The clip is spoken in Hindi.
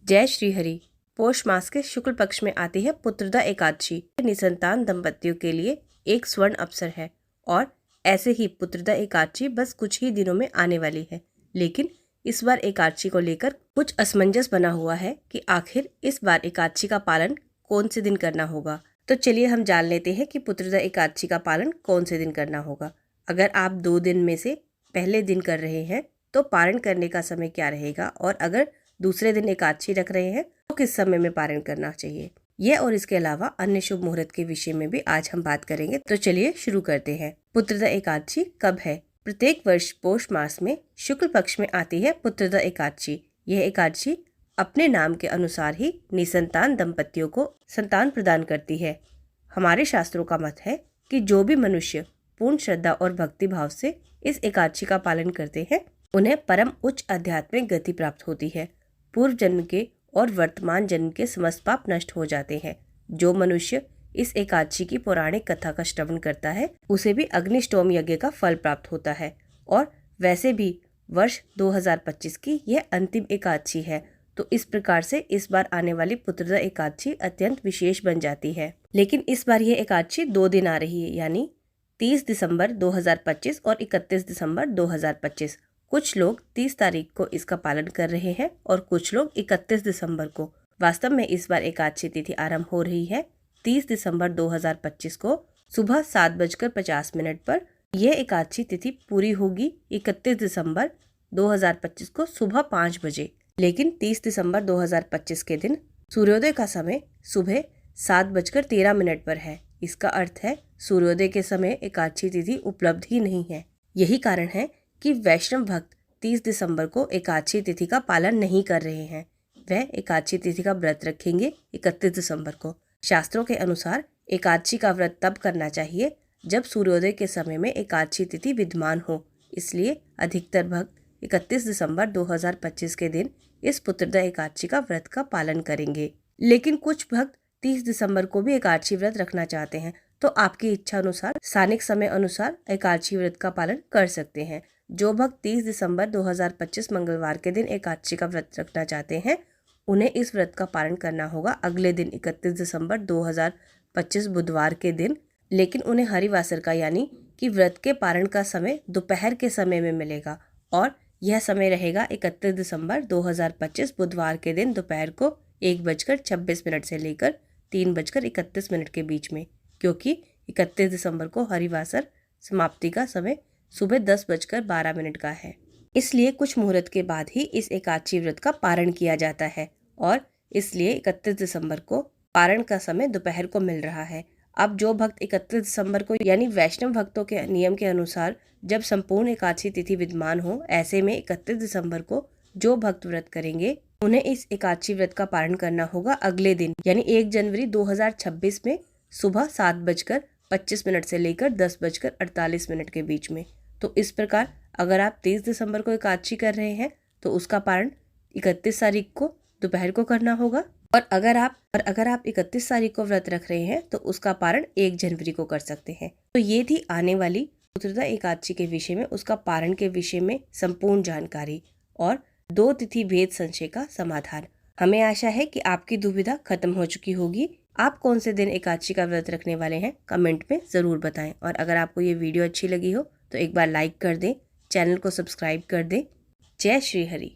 जय श्री हरि। पौष मास के शुक्ल पक्ष में आती है पुत्रदा एकादशी। निसंतान दंपतियों के लिए एक स्वर्ण अवसर है और ऐसे ही पुत्रदा एकादशी बस कुछ ही दिनों में आने वाली है। लेकिन इस बार एकादशी को लेकर कुछ असमंजस बना हुआ है कि आखिर इस बार एकादशी का पालन कौन से दिन करना होगा। तो चलिए हम जान लेते हैं कि पुत्रदा एकादशी का पालन कौन से दिन करना होगा। अगर आप 2 दिन में से पहले दिन कर रहे हैं तो पारण करने का समय क्या रहेगा, और अगर दूसरे दिन एकादशी रख रहे हैं तो किस समय में पारण करना चाहिए। यह और इसके अलावा अन्य शुभ मुहूर्त के विषय में भी आज हम बात करेंगे। तो चलिए शुरू करते हैं। पुत्रदा एकादशी कब है? प्रत्येक वर्ष पौष मास में शुक्ल पक्ष में आती है पुत्रदा एकादशी। यह एकादशी अपने नाम के अनुसार ही निसंतान दंपतियों को संतान प्रदान करती है। हमारे शास्त्रों का मत है कि जो भी मनुष्य पूर्ण श्रद्धा और भक्ति भाव से इस एकादशी का पालन करते हैं उन्हें परम उच्च आध्यात्मिक गति प्राप्त होती है। पूर्व जन्म के और वर्तमान जन्म के समस्त पाप नष्ट हो जाते हैं। जो मनुष्य इस एकादशी की पौराणिक कथा का श्रवण करता है उसे भी अग्निष्टोम यज्ञ का फल प्राप्त होता है। और वैसे भी वर्ष 2025 की यह अंतिम एकादशी है, तो इस प्रकार से इस बार आने वाली पुत्रदा एकादशी अत्यंत विशेष बन जाती है। लेकिन इस बार यह एकादशी 2 दिन आ रही है, यानी 30 दिसंबर 2025 और 31 दिसंबर 2025। कुछ लोग 30 तारीख को इसका पालन कर रहे हैं और कुछ लोग 31 दिसंबर को। वास्तव में इस बार एकादशी तिथि आरंभ हो रही है 30 दिसंबर 2025 को सुबह 7:50 पर। यह एकादशी तिथि पूरी होगी 31 दिसंबर 2025 को सुबह 5 बजे। लेकिन 30 दिसंबर 2025 के दिन सूर्योदय का समय सुबह 7:13 पर है। इसका अर्थ है सूर्योदय के समय एकादशी तिथि उपलब्ध ही नहीं है। यही कारण है कि वैष्णव भक्त 30 दिसंबर को एकादशी तिथि का पालन नहीं कर रहे हैं। वह एकादशी तिथि का व्रत रखेंगे 31 दिसंबर को। शास्त्रों के अनुसार एकादशी का व्रत तब करना चाहिए जब सूर्योदय के समय में एकादशी तिथि विद्यमान हो। इसलिए अधिकतर भक्त 31 दिसंबर 2025 के दिन इस पुत्रदा एकादशी का व्रत का पालन करेंगे। लेकिन कुछ भक्त 30 दिसंबर को भी एकादशी व्रत रखना चाहते हैं, तो आपकी इच्छा अनुसार स्थानिक समय अनुसार एकादशी व्रत का पालन कर सकते हैं। जो भक्त 30 दिसंबर 2025 मंगलवार के दिन एकादशी का व्रत रखना चाहते हैं उन्हें इस व्रत का पालन करना होगा अगले दिन 31 दिसंबर 2025 बुधवार के दिन। लेकिन उन्हें हरिवासर का यानी कि व्रत के पारण का समय दोपहर के समय में मिलेगा और यह समय रहेगा 31 दिसंबर 2025 बुधवार के दिन दोपहर को 1:26 से लेकर 3:31 के बीच में, क्योंकि 31 दिसंबर को हरिवासर समाप्ति का समय सुबह 10:12 का है। इसलिए कुछ मुहूर्त के बाद ही इस एकादशी व्रत का पारण किया जाता है और इसलिए 31 दिसंबर को पारण का समय दोपहर को मिल रहा है। अब जो भक्त 31 दिसंबर को यानी वैष्णव भक्तों के नियम के अनुसार जब संपूर्ण एकादशी तिथि विद्यमान हो, ऐसे में 31 दिसंबर को जो भक्त व्रत करेंगे उन्हें इस एकादशी व्रत का पारण करना होगा अगले दिन यानी 1 जनवरी 2026 में सुबह 7:25 से लेकर 10:48 के बीच में। तो इस प्रकार अगर आप 30 दिसंबर को एकादशी कर रहे हैं तो उसका पारण 31 तारीख को दोपहर को करना होगा, और अगर आप 31 तारीख को व्रत रख रहे हैं तो उसका पारण 1 जनवरी को कर सकते हैं। तो ये थी आने वाली पुत्रदा एकादशी के विषय में, उसका पारण के विषय में संपूर्ण जानकारी और 2 तिथि भेद संशय का समाधान। हमें आशा है कि आपकी दुविधा खत्म हो चुकी होगी। आप कौन से दिन एकादशी का व्रत रखने वाले हैं कमेंट में जरूर बताएं, और अगर आपको ये वीडियो अच्छी लगी हो तो एक बार लाइक कर दें, चैनल को सब्सक्राइब कर दें। जय श्री हरि।